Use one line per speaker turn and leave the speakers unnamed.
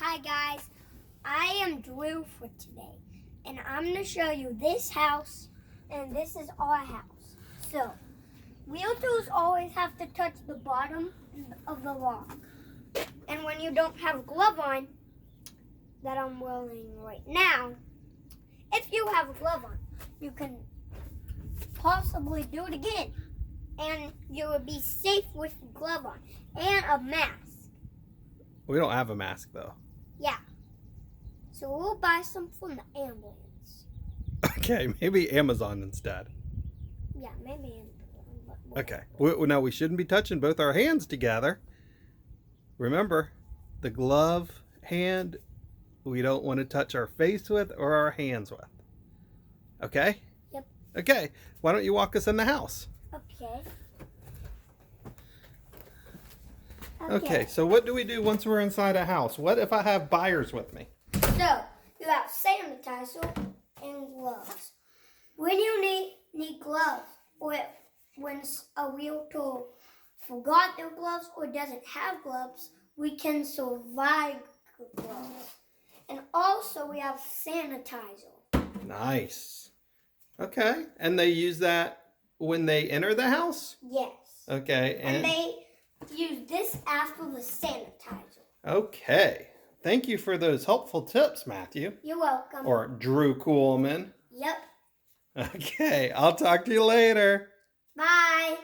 Hi guys, I am Drew for today, and I'm going to show you this house, and this is our house. So, realtors always have to touch the bottom of the lock, and when you don't have a glove on, that I'm wearing right now, if you have a glove on, you can possibly do it again, and you will be safe with a glove on, and a mask.
We don't have a mask though.
Yeah. So we'll buy some from the ambulance.
Okay, maybe Amazon instead.
Yeah, maybe Amazon.
Okay. Now we shouldn't be touching both our hands together. Remember, the glove hand we don't want to touch our face with or our hands with. Okay?
Yep.
Okay. Why don't you walk us in the house?
Okay.
Okay, so what do we do once we're inside a house? What if I have buyers with me?
So, you have sanitizer and gloves. When you need gloves, or when a realtor forgot their gloves or doesn't have gloves, we can survive gloves. And also, we have sanitizer.
Nice. Okay, and they use that when they enter the house?
Yes.
Okay,
And they use this after the sanitizer.
Okay. Thank you for those helpful tips, Matthew.
You're welcome.
Or Drew Coolman.
Yep.
Okay, I'll talk to you later.
Bye.